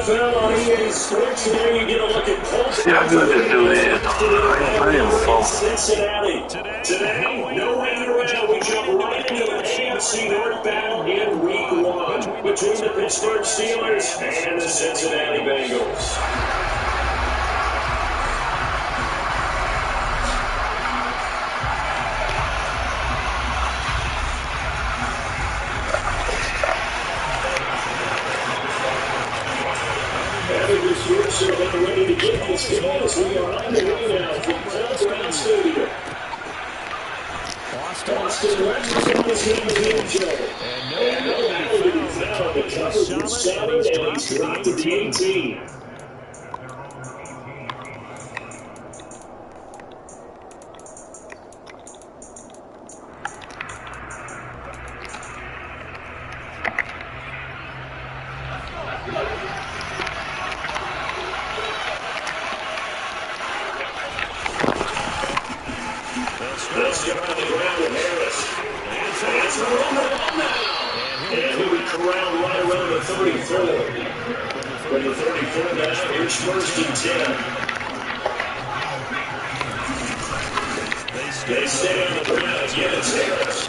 NFL on EA Sports. Today you get a look at both. See how good this dude is. I ain't played him before. Cincinnati. Today, no waiting around. We jump right into an AFC North battle in Week 1 between the Pittsburgh Steelers and the Cincinnati Bengals. So get ready to get this going as we are on the way now from Bengvsteel Stadium. Austin Rex is on his Joe. And no matter he's now the coverage is solid and he's dropped to the 18. Let's get on the ground with Harris. That's the run now. And he'll be corralled right around the 34. From the 34 now, here's first and 10. They stay on the ground. Again, it's Harris.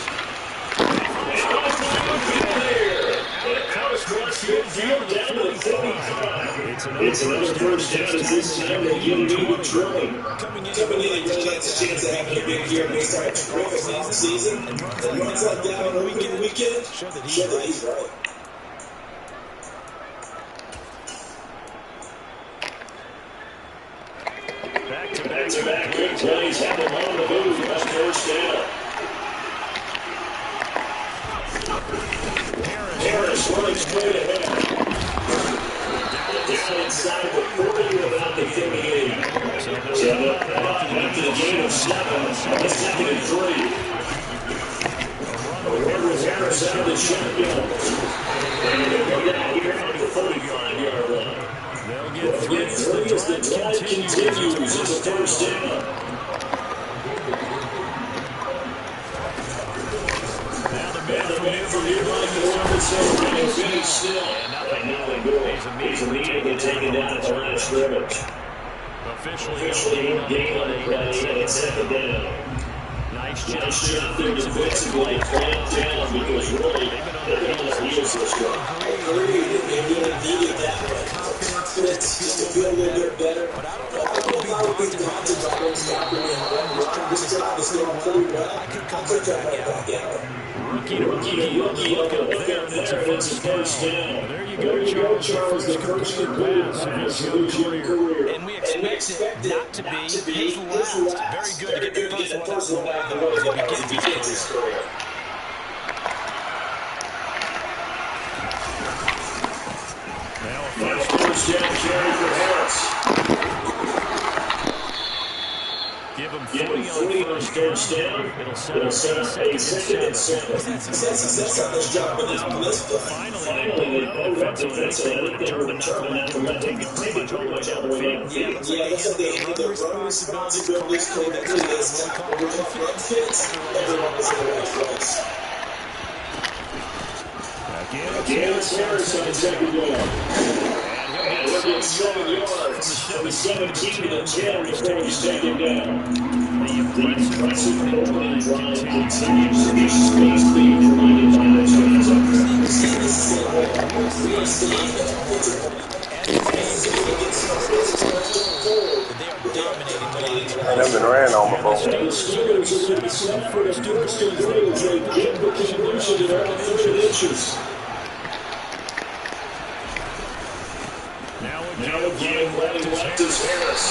Down to the 45. It's another first down as this time they get a new drilling. Coming in, he really gets a chance of having a big year based on a terrific season. And runs like that on the weekend, show that he's right. Back-to-back big plays have him on the move. Just first down. Harris running straight ahead. Down inside the 40 without the 38. After the gain of 7, it's second and 3. Where was Harris out of the shotgun? And he'll go down here at the 45-yard line. They'll get 3 as the drive continues. It's a first down. And the man from nearby New says Bengvsteel1.1. And now they go. He's immediately taken down at the line of scrimmage. Officially gain on the it's second down. Nice job there defensively. Clamp down because really they're going to use this one. Agreed. They really needed that confidence just to feel a little bit better. But I don't know if I would be daunted by them stopping me in one run. This job is going pretty well. I could come back out. Rookie look up there. It's a first down. There you go, Charles. The first completed pass of his career. And we expect it not to be his last. Very good to get the first one out of the way as he begins his career. Now first down carry for Harris. Give him 40 on first down. It'll set up a second and 7. He's had success on this job with his blitz. Finally, they both up defensively. They were determined not to let them get pretty much all the way down the field. Yeah, that's how they handle their run responsibilities. Collectively, this time, when run fits, everyone is in the right place. Again, it's Harris on second down. And he'll get 7 yards from the 17 to the 10 before he's taken down. The impressive opening drive continues to be spaced being provided by those offensive. I've been ran on before. The Steelers are going to set for the first and 3 as they get the conversion in all 3 inches. Now again, running left is Harris.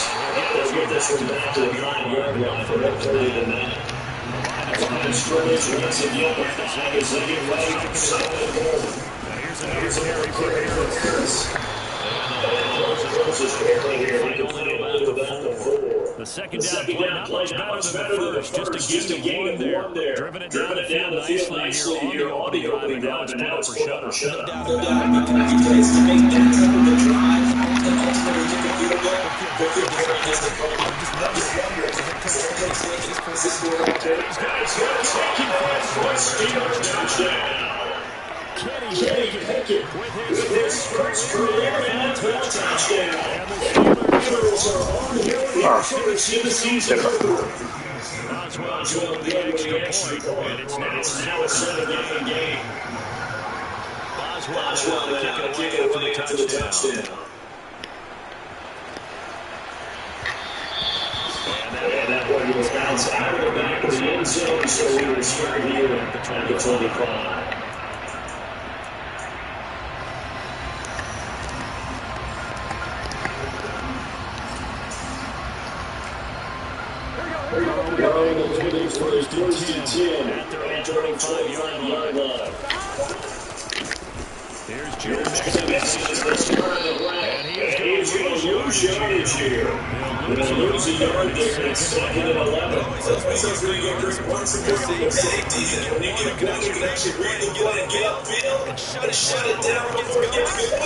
They'll get this one back to the 9-yard line for that 30-9. Line of scrimmage once again. As they get ready for second and 4. Here's another carry for Harris. Closest carry here. He completed about the 4. The second down play not much better than the first. Just a gain there. Driven it down the field nicely here on the opening drive, and now it's put up for shut. No doubt, because to make that type of a drive and ultimately get the field goal, very different as the goal. I'm just wondering, is this going to take? He's taking for a Steelers touchdown. Kenny Pickett with with his first career NFL touchdown. And the Steelers Steelers are on here first in the season. Boswell going with the extra point, and it's now a 7-0 game. Boswell now kick it away after the touchdown. And that one will bounce out of the back of the end zone, so we will start here at the 25. First and 10 at their own 25-yard line. Here's Joe Mixon, and he is going to lose yardage here. He'll lose a yard there. It's 2nd and 11. That's where you get great safety. When you get a good connection, really get upfield and shut it down before it gets going.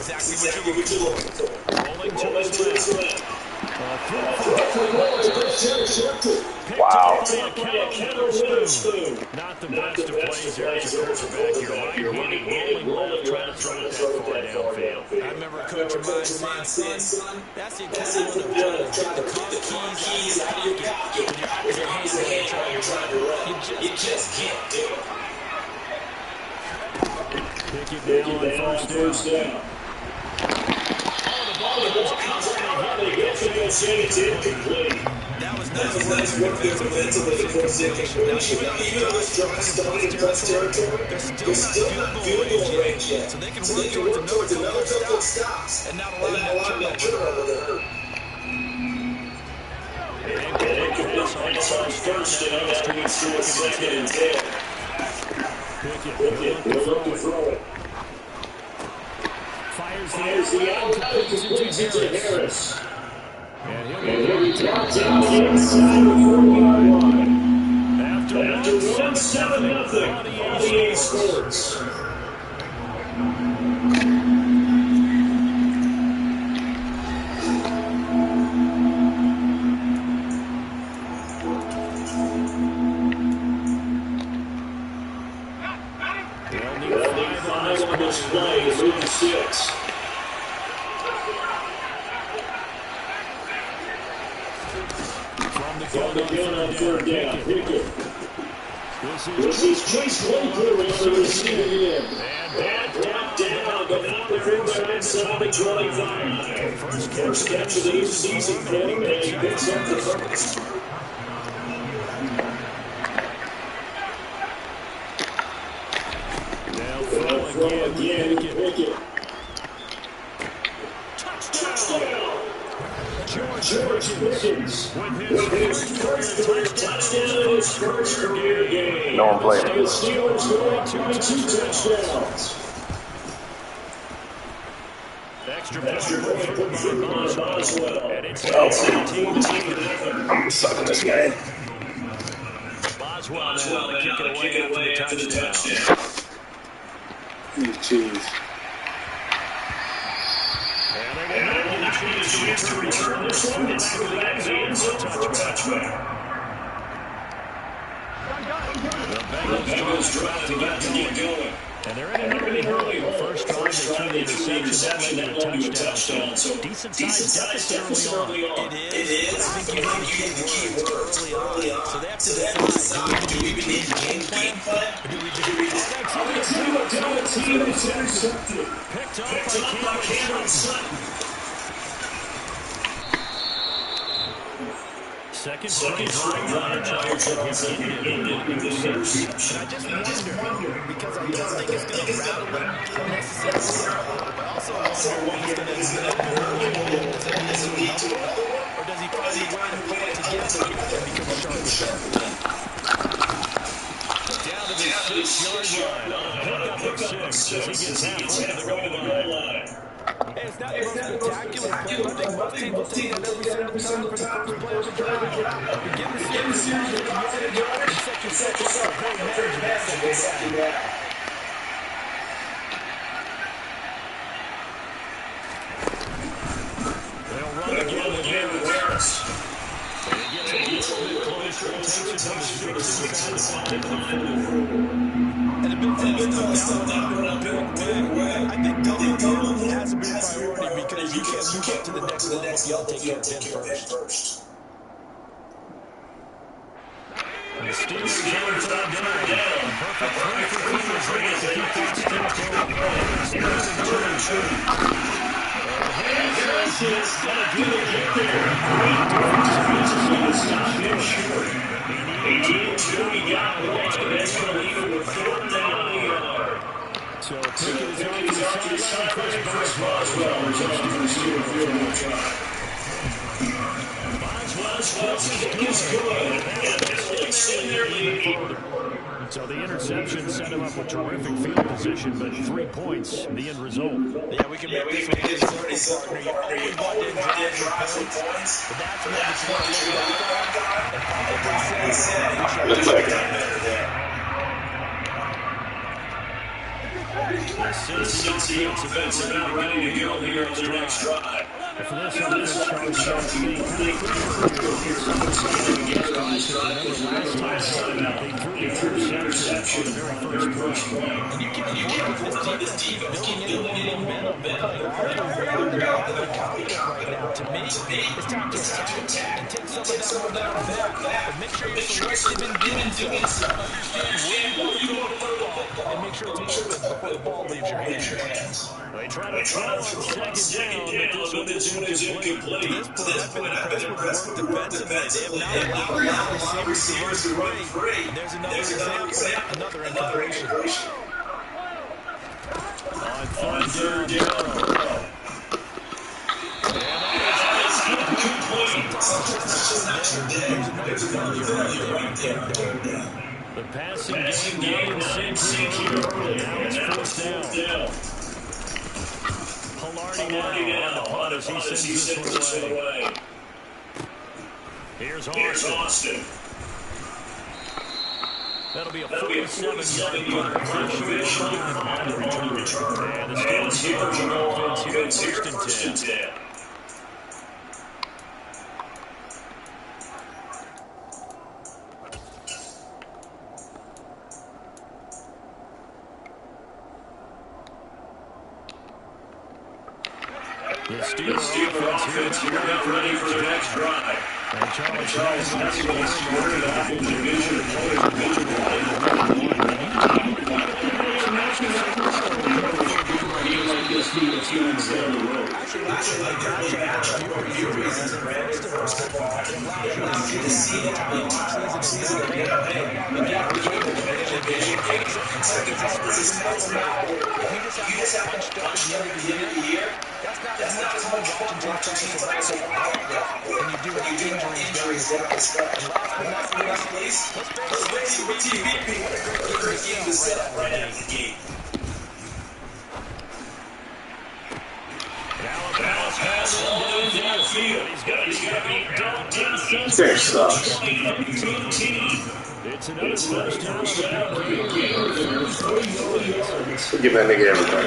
That's exactly what you're looking for. Rolling to his left. Wow. Not the best of plays there as a quarterback. You're right-handed, rolling left, trying to throw it that far downfield. I remember a coach of mine saying, son, that's the equivalent of trying to cut the keys out of your pocket when your hands are trying to run. You just can't do it. Pick it down on first down. That was nice work there defensively to force the incompletion. Now, even though this drive started in press territory, they're still not field goal range yet. So they can work towards another couple of stops and not allow that turnover to hurt. It's on first down after we see a 2nd and 10. Pickett, he'll look to throw it. Fires the out, completes it to Harris. And he'll be dropped down the inside the 4-yard line. After 1-7-0, 48 scores. They'll need 5 on this play to move to 6. From the gun on 3rd down, Pickett. This is Chase Claypool on the receiving end. And brought down, but not before the inside the 25. First catch of the season for him, and he picks up the first. They'll throw again, Pickett. Touchdown! George Pickens with his first career touchdown in his first career game. No one played. The Steelers go 22 touchdowns. Extra point put through by Boswell. And it's 17-0. I'm sucking this game. Boswell now to kick it away after the touchdown. Cheese. To return this one, it's the back of the end zone for a touchback. The Bengals drive to get going. And they're in an early hole. First drive, they threw the interception. That led to a touchdown. So decent size deficit early on. It is. I think you hit the key words early on. So they have to decide, do we even need a game plan? Or do we just... The team is intercepted. Picked up by Cameron Sutton. Second straight drive that ended with the interception. I just wonder, because I don't think it's going to rattle him necessarily, but also wonder when he's going to does he need to another one, or does he find a way to pull it together and become sharper? Down to the 6-yard line. Pickup of 6 as he gets halfway to the goal line. Hey, it's not the most spectacular play, but I think most teams will take that every single time for the first play of the drive. Begin the series with the yardage and set yourself up. Great management second down. They'll run again with Harris. And he gets a little bit closer and takes it to the 6 inside the 5. And the big fella stepped out in a big way. I think doubling him has to be a priority because you can't move up to the next level if you don't take care of Ben first. The Steelers on third down. A perfect 3 for 3 as they get to keep that streak going. It's 3-2. And Harris is not going to get it there. Great defensive misses on this short. He needed two. He got one. That's going to leave him with 4th down on the yard. So Pickett is on to the sideline. Chris Boswell is on to receive a field goal try. Boswell's kick is good. Extend their lead further. So the interception set him up with terrific field position, but 3 points, the end result. Yeah, we can make this pretty simple, partner. You always want to drive some points, but that's what you want to look back on and probably say, we should have done better there. Cincy offense about ready to go here on the next drive. For this offense, starts to be pretty last time they threw the interception on the very first play. And you can't avoid this defense keep building momentum. They're confident right now. To me, it's time to attack and take some of that momentum back. But make sure you're selective in doing so. Understand where you want to throw the football and make sure it's open before the ball leaves your hands. They try to throw on second down, but this one is incomplete. To this point, I've been impressed with the work defensively. They have not allowed a lot of receivers to run free. And there's another example, another incompletion. On third down, There's another value right there. the passing game in sync here. Now it's 4th down. Pilardi now on the punt as he sends this one away. Here's Austin. That'll be a 47-yard conversion on the return. And the Steelers are on offense here, 1st and 10. The Steelers offense here ready for the next drive. And Charles not even started off in the division of players individual in week 1. Actually, like that first of all, it allows you to see that the offseason is going to be again, second part of this is now. You just have punched up at the end of the year. That's not as much fun watching teams like so when you do have injuries down the stretch. And last but not least, let's face it with TV. What a great game to set up right out of the gate. Fair sucks. It's another first down. Give that nigga everything.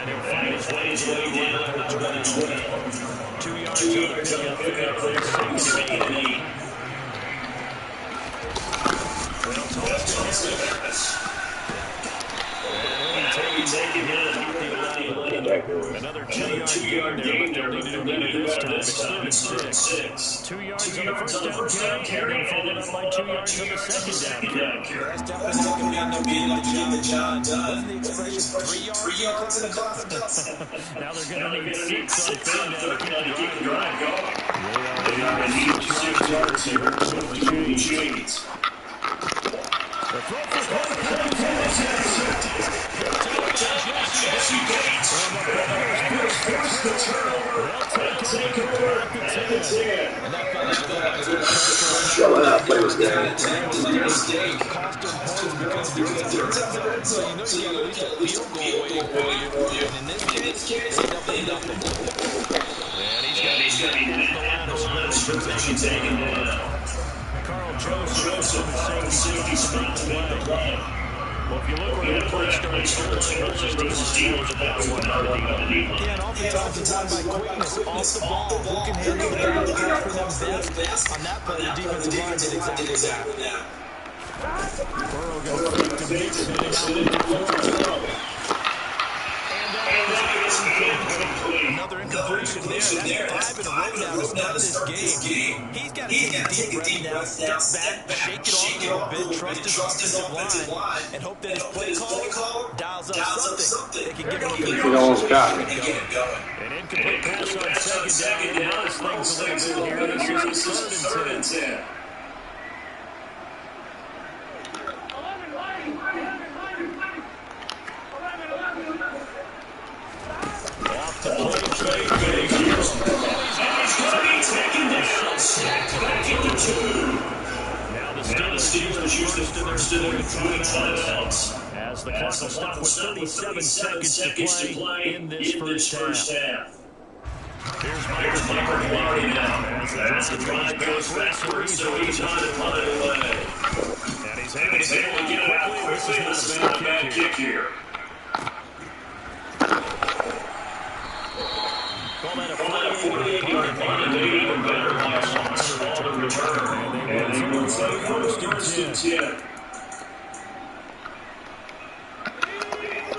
And he'll find his way down to the 20. 2 yards on the pickup for 6th and 8. Well, toss to Harris. And he'll be taken down about the 11. Another 2-yard gain there, but they'll need to do better this time. It's 3rd and 6. 2 yards on the first down carry, and followed up by 2 yards on the second down carry. That's definitely going to be able to get the job done. What's the expression? 3 yards in the contest. Now they're going to need 6 on third down to keep the drive going. They are in need of 6 yards here to move the chains. The throw for Cole Jesse Bates. And the Brothers force the turnover. They'll take over at the 10. Shut up, play this game. So you know you got at least a field goal waiting for you. And in this case, it's nothing. And he's got to be at the line of scrimmage taken down. Carl Joseph, the safety, stops the play. Well, if you look where that play starts versus D-line, that was about one by the D-line. Yeah, and oftentimes it's won by quickness off the ball. Who can handle the down catch for them best? On that play, the defensive line did exactly that. Burrow got a fake to Mix, and out to throw. And that is incomplete. Another incompletion there. That's 5 in a row now to start this game. He's got to take a deep breath now, step back, shake it off a little bit, trust his offensive line, and hope that his play caller dials up something that can give him a good He almost got it. An incomplete pass on second down. Now things a little bit here. This is third and 10. Now the Steelers use the first of their 3 timeouts. As the clock will stop with 37 seconds to play in this first half. Here's Michael Marty now. As the drive goes backward, so he's on it away. And he's able to get it out quickly. This is not a bad kick here. Call that a 48-yard run, and even better pass on return. And they will play first and 10.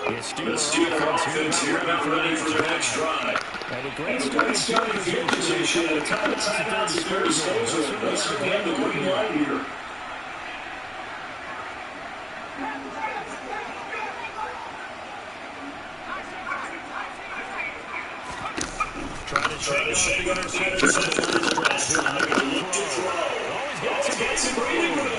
The Steelers offense here about ready for the next drive. And a great starting position. The timeouts is very disposal. Let's get the green light here. Trying to shake off the interception. Look to throw. Always gets some breathing room.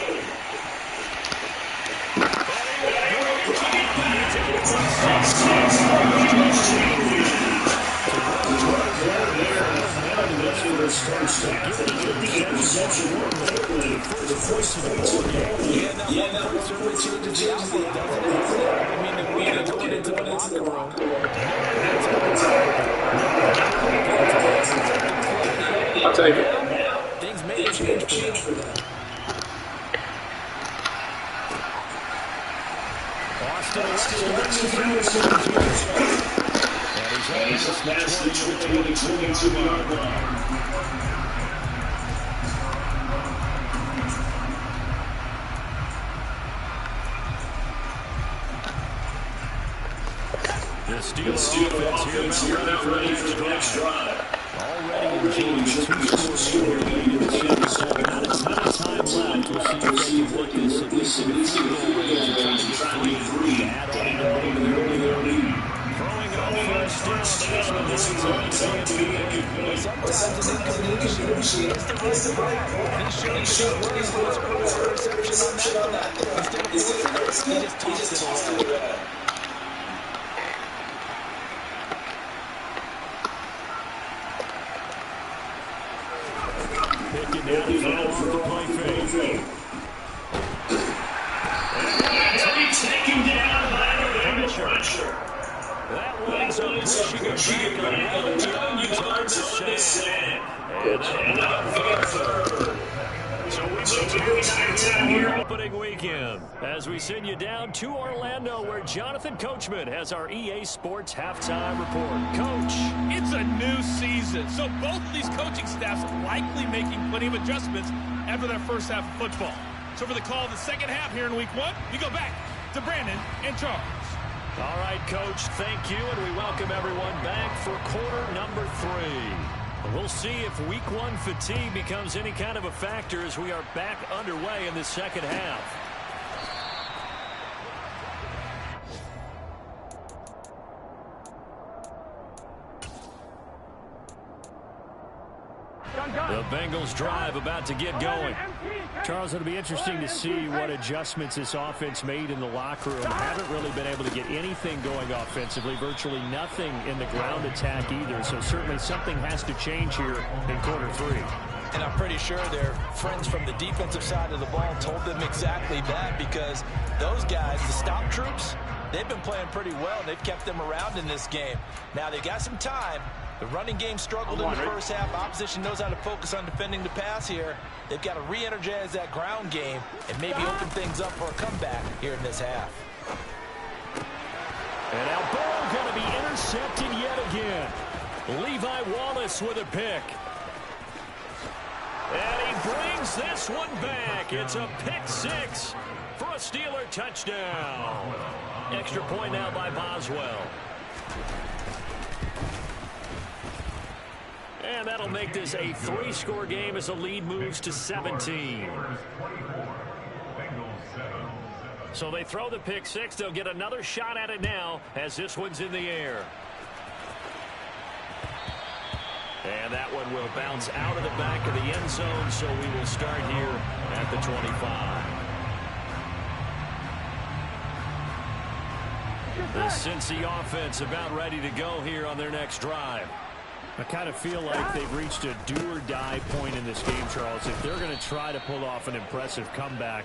I'll take it. Things may have changed for them. And he's past the 22-yard line. The Steelers offense here about ready for the next drive. Already enjoying the two-score lead in the second half. Not a time left. We'll see if they can work this at least in the field goal range and try to get 3 to add on even more to their lead. Throwing on first down. This is up to the incomplete. Sometimes an incompletion is the right call. He should have his reception on that. Instead of forcing it, he just tossed it away. Picking down the throw off the play fake. And taken down by the pressure. That winds up pushing it back on 1 yard to Sam. And that third. So we move to here opening weekend as we send you down to Orlando where Jonathan Coachman has our EA Sports halftime report. Coach. It's a new season, so both of these coaching staffs are likely making plenty of adjustments after their first half of football. So for the call of the second half here in week 1, we go back to Brandon and Charles. All right, Coach, thank you, and we welcome everyone back for quarter number 3. We'll see if week 1 fatigue becomes any kind of a factor as we are back underway in the second half. The Bengals drive about to get going. Charles, it'll be interesting to see what adjustments this offense made in the locker room. Haven't really been able to get anything going offensively, virtually nothing in the ground attack either. So certainly something has to change here in quarter 3. And I'm pretty sure their friends from the defensive side of the ball told them exactly that, because those guys, the stop troops, they've been playing pretty well. They've kept them around in this game. Now they've got some time. The running game struggled in the first half. Opposition knows how to focus on defending the pass here. They've got to re-energize that ground game and maybe open things up for a comeback here in this half. And now Burrow going to be intercepted yet again. Levi Wallace with a pick. And he brings this one back. It's a pick six for a Steeler touchdown. Extra point now by Boswell. And that'll make this a 3-score game as the lead moves to 17. So they throw the pick six. They'll get another shot at it now as this one's in the air. And that one will bounce out of the back of the end zone, so we will start here at the 25. The Cincy offense about ready to go here on their next drive. I kind of feel like they've reached a do-or-die point in this game, Charles. If they're going to try to pull off an impressive comeback,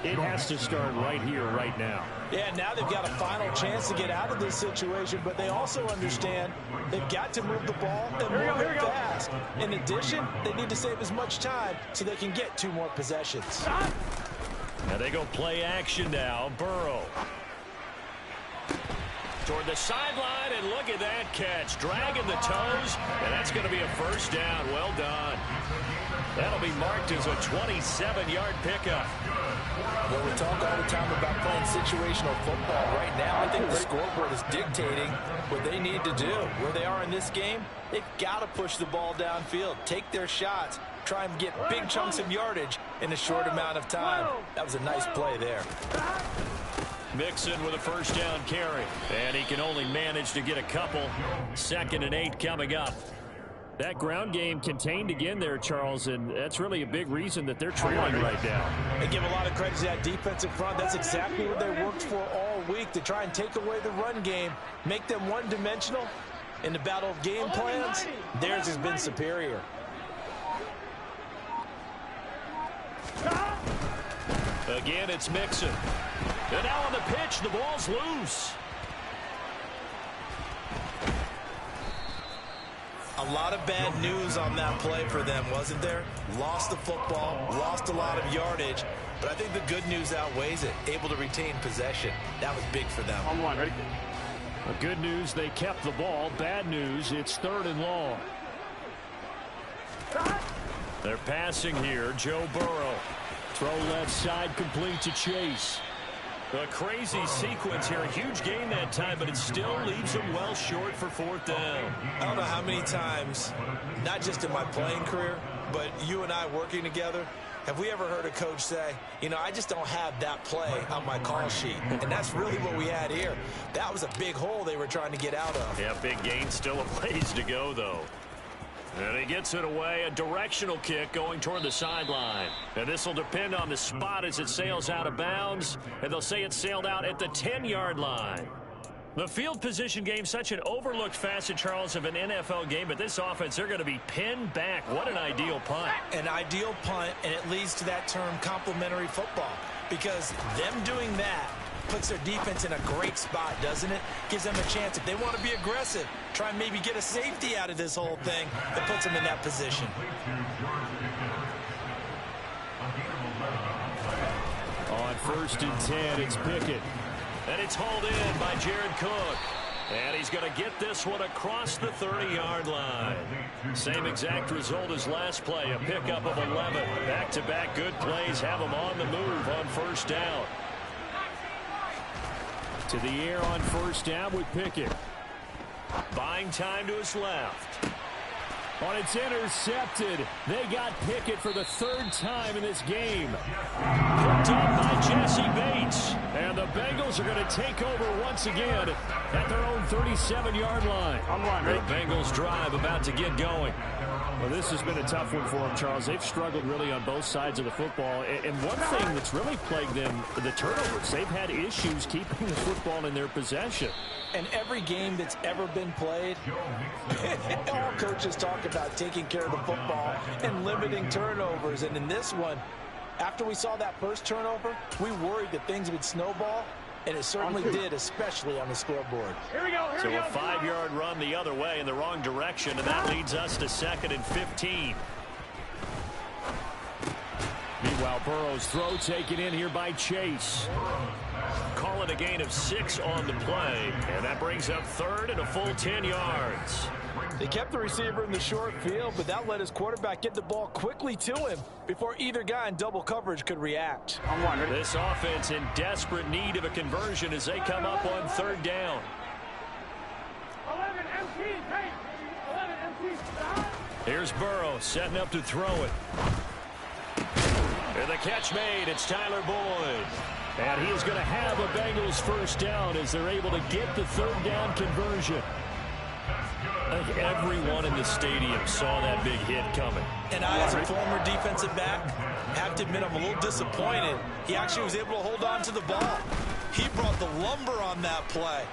it has to start right here, right now. Yeah, now they've got a final chance to get out of this situation, but they also understand they've got to move the ball and move it fast. In addition, they need to save as much time so they can get 2 more possessions. Now they go play action now. Burrow toward the sideline, and look at that catch. Dragging the toes, and that's going to be a first down. Well done. That'll be marked as a 27-yard pickup. Well, we talk all the time about playing situational football. Right now, I think the scoreboard is dictating what they need to do. Where they are in this game, they've got to push the ball downfield, take their shots, try and get big chunks of yardage in a short amount of time. That was a nice play there. Mixon with a first down carry, and he can only manage to get a couple. 2nd and 8 coming up. That ground game contained again there, Charles, and that's really a big reason that they're trailing right now. They give a lot of credit to that defensive front. That's exactly what they worked for all week, to try and take away the run game, make them one-dimensional. In the battle of game plans, theirs has been superior. Again, it's Mixon. And now on the pitch, the ball's loose. A lot of bad news on that play for them, wasn't there? Lost the football, lost a lot of yardage, but I think the good news outweighs it. Able to retain possession. That was big for them. On one, ready? Well, good news, they kept the ball. Bad news, it's 3rd and long. They're passing here. Joe Burrow. Throw left side, complete to Chase. A crazy sequence here. A huge gain that time, but it still leaves them well short for 4th down. I don't know how many times, not just in my playing career, but you and I working together, have we ever heard a coach say, you know, I just don't have that play on my call sheet? And that's really what we had here. That was a big hole they were trying to get out of. Yeah, big gain, still a ways to go, though. And he gets it away, a directional kick going toward the sideline. And this will depend on the spot as it sails out of bounds. And they'll say it sailed out at the 10-yard line. The field position game, such an overlooked facet, Charles, of an NFL game. But this offense, they're going to be pinned back. What an ideal punt. An ideal punt, and it leads to that term complementary football. Because them doing that puts their defense in a great spot, doesn't it? Gives them a chance, if they want to be aggressive, try and maybe get a safety out of this whole thing that puts them in that position. On 1st and 10, it's Pickett. And it's hauled in by Jared Cook. And he's going to get this one across the 30-yard line. Same exact result as last play, a pickup of 11. Back-to-back good plays have him on the move on 1st down. To the air on 1st down with Pickett. Buying time to his left. On it's intercepted. They got Pickett for the 3rd time in this game. Picked up by Jesse Bates. And the Bengals are going to take over once again at their own 37-yard line. The Bengals drive about to get going. Well, this has been a tough one for them, Charles. They've struggled really on both sides of the football. And one thing that's really plagued them, the turnovers. They've had issues keeping the football in their possession. And every game that's ever been played, all coaches talk about taking care of the football and limiting turnovers. And in this one, after we saw that first turnover, we worried that things would snowball. And it certainly did, especially on the scoreboard. So a 5-yard run the other way in the wrong direction, and that leads us to 2nd and 15. Meanwhile, Burrow's throw taken in here by Chase. Calling calling a gain of 6 on the play, and that brings up third and a full 10 yards. They kept the receiver in the short field, but that let his quarterback get the ball quickly to him before either guy in double coverage could react. This offense in desperate need of a conversion as they come up on third down. 11 MT, 11 MT, stop. Here's Burrow setting up to throw it. And the catch made. It's Tyler Boyd. And he is going to have a Bengals first down as they're able to get the third down conversion. I think everyone in the stadium saw that big hit coming. And I, as a former defensive back, have to admit I'm a little disappointed. He actually was able to hold on to the ball. He brought the lumber on that play.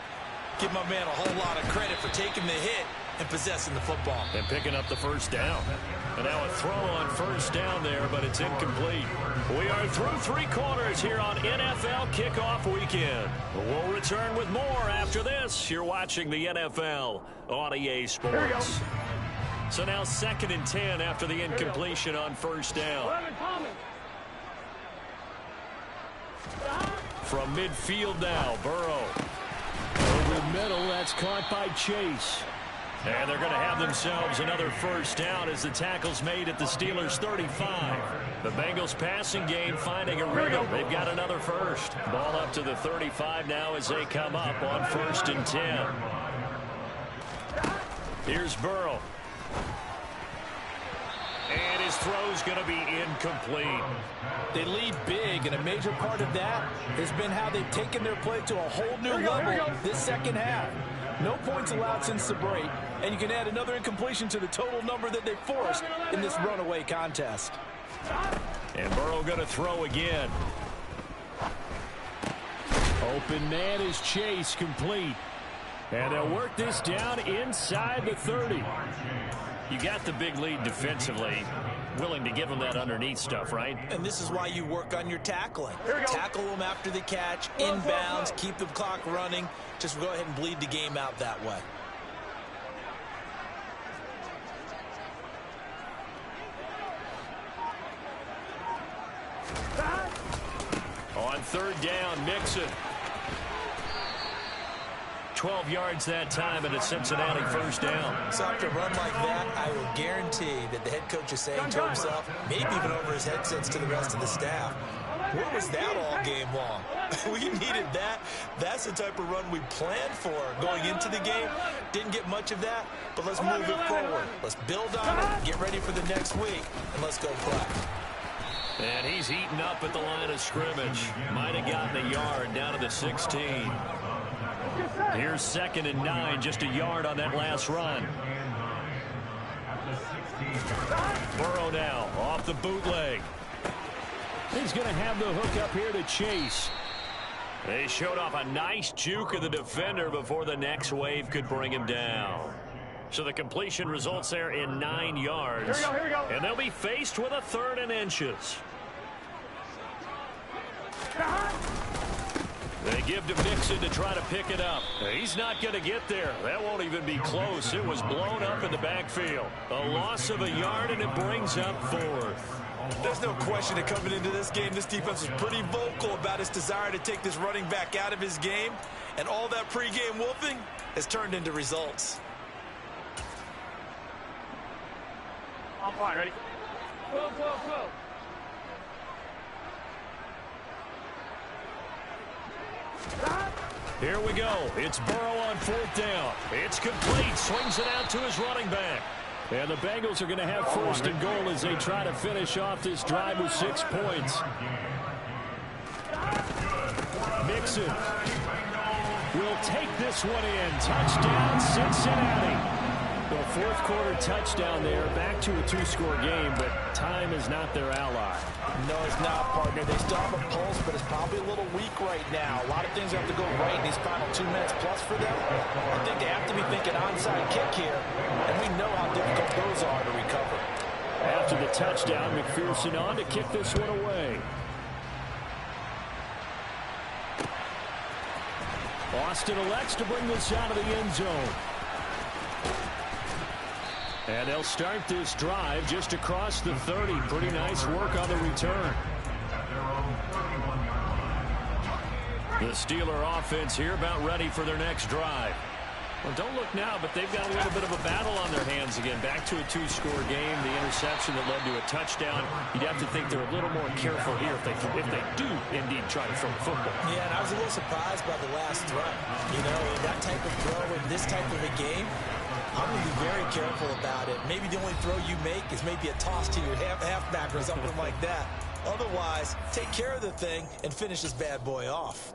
Give my man a whole lot of credit for taking the hit and possessing the football. And picking up the first down. And now a throw on first down there, but it's incomplete. We are through 3 quarters here on NFL Kickoff Weekend. We'll return with more after this. You're watching the NFL on EA Sports. So now 2nd and 10 after the incompletion on first down. From midfield now, Burrow. Over middle, that's caught by Chase. And they're going to have themselves another first down as the tackle's made at the Steelers' 35. The Bengals passing game finding a rhythm. They've got another first. Ball up to the 35 now as they come up on 1st and 10. Here's Burrow. And his throw's going to be incomplete. They lead big, and a major part of that has been how they've taken their play to a whole new level this second half. No points allowed since the break, and you can add another incompletion to the total number that they forced in this runaway contest. And Burrow going to throw again. Open man is Chase, complete. And they'll work this down inside the 30. You got the big lead defensively. Willing to give them that underneath stuff, right? And this is why you work on your tackling. Tackle them after the catch, inbounds, keep the clock running. Just go ahead and bleed the game out that way. On third down, Mixon. 12 yards that time, and a Cincinnati first down. So after a run like that, I will guarantee that the head coach is saying to himself, maybe even over his headsets to the rest of the staff, where was that all game long? We needed that. That's the type of run we planned for going into the game. Didn't get much of that, but let's move it forward. Let's build on it, get ready for the next week, and let's go play. And he's eaten up at the line of scrimmage. Might have gotten a yard down to the 16. Here's 2nd and 9, just a yard on that last run. Burrow now off the bootleg. He's going to have the hook up here to Chase. They showed off a nice juke of the defender before the next wave could bring him down. So the completion results there in 9 yards. Here we go. And they'll be faced with a 3rd and inches. They give to Mixon to try to pick it up. He's not going to get there. That won't even be close. It was blown up in the backfield. A loss of a yard, and it brings up 4th. There's no question that coming into this game, this defense was pretty vocal about its desire to take this running back out of his game. And all that pregame wolfing has turned into results. I'm fine, ready? Go. Here we go. It's Burrow on 4th down. It's complete. Swings it out to his running back. And the Bengals are going to have 1st and goal as they try to finish off this drive with 6 points. Mixon will take this one in. Touchdown, Cincinnati. The 4th quarter touchdown there. Back to a 2-score game, but time is not their ally. No, it's not, partner. They still have a pulse, but it's probably a little weak right now. A lot of things have to go right in these final 2 minutes plus for them. I think they have to be thinking onside kick here, and we know how difficult those are to recover. After the touchdown, McPherson on to kick this one away. Austin elects to bring this out of the end zone. And they'll start this drive just across the 30. Pretty nice work on the return. The Steeler offense here about ready for their next drive. Well, don't look now, but they've got a little bit of a battle on their hands again. Back to a 2-score game. The interception that led to a touchdown. You'd have to think they're a little more careful here if they do indeed try to throw the football. Yeah, and I was a little surprised by the last throw. You know, that type of throw in this type of a game, I'm going to be very careful about it. Maybe the only throw you make is maybe a toss to your halfback or something like that. Otherwise, take care of the thing and finish this bad boy off.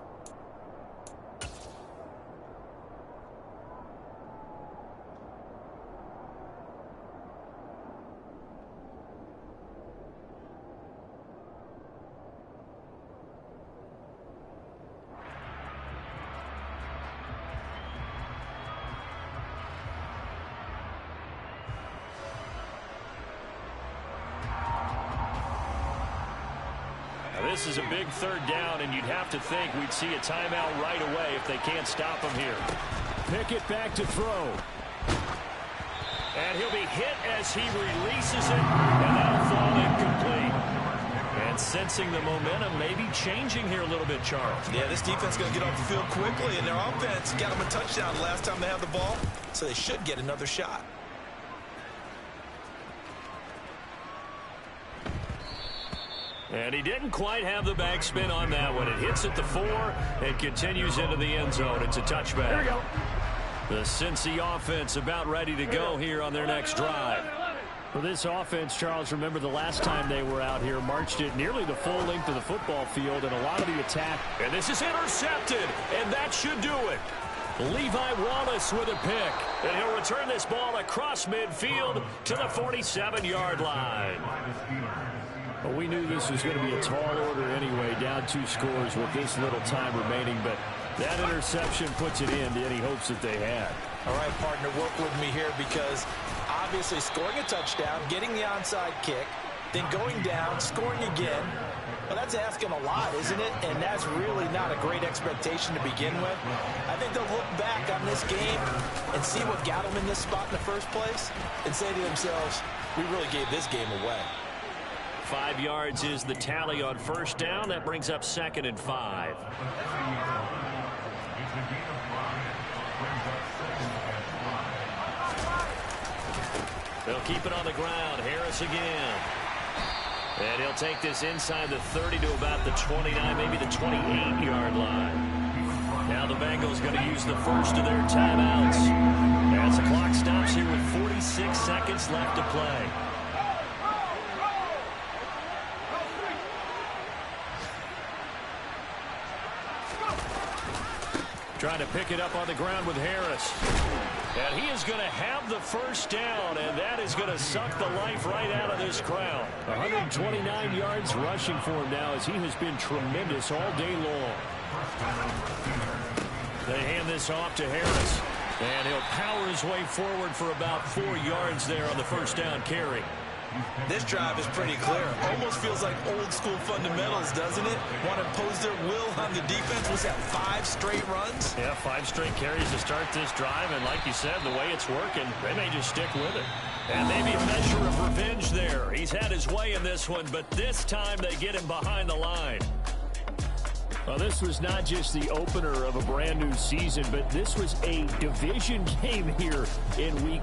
This is a big third down, and you'd have to think we'd see a timeout right away if they can't stop him here. Pickett back to throw. And he'll be hit as he releases it, and that'll fall incomplete. And sensing the momentum maybe changing here a little bit, Charles. Yeah, this defense is going to get off the field quickly, and their offense got them a touchdown last time they had the ball, so they should get another shot. And he didn't quite have the backspin on that one. It hits at the 4 and continues into the end zone. It's a touchback. Here we go. The Cincy offense about ready to go here on their next drive. For this offense, Charles, remember the last time they were out here, marched it nearly the full length of the football field, and a lot of the attack. And this is intercepted, and that should do it. Levi Wallace with a pick, and he'll return this ball across midfield to the 47-yard line. Well, we knew this was going to be a tall order anyway, down 2 scores with this little time remaining, but that interception puts it into any hopes that they had. All right, partner, work with me here because obviously scoring a touchdown, getting the onside kick, then going down, scoring again, well, that's asking a lot, isn't it? And that's really not a great expectation to begin with. I think they'll look back on this game and see what got them in this spot in the first place and say to themselves, we really gave this game away. 5 yards is the tally on first down. That brings up 2nd and 5. They'll keep it on the ground. Harris again. And he'll take this inside the 30 to about the 29, maybe the 28-yard line. Now the Bengals going to use the first of their timeouts as the clock stops here with 46 seconds left to play. Trying to pick it up on the ground with Harris. And he is going to have the first down, and that is going to suck the life right out of this crowd. 129 yards rushing for him now as he has been tremendous all day long. They hand this off to Harris. And he'll power his way forward for about 4 yards there on the first down carry. This drive is pretty clear. Almost feels like old school fundamentals, doesn't it? Want to impose their will on the defense. Was that 5 straight runs? Yeah, 5 straight carries to start this drive. And like you said, the way it's working, they may just stick with it. And maybe a measure of revenge there. He's had his way in this one, but this time they get him behind the line. Well, this was not just the opener of a brand new season, but this was a division game here in week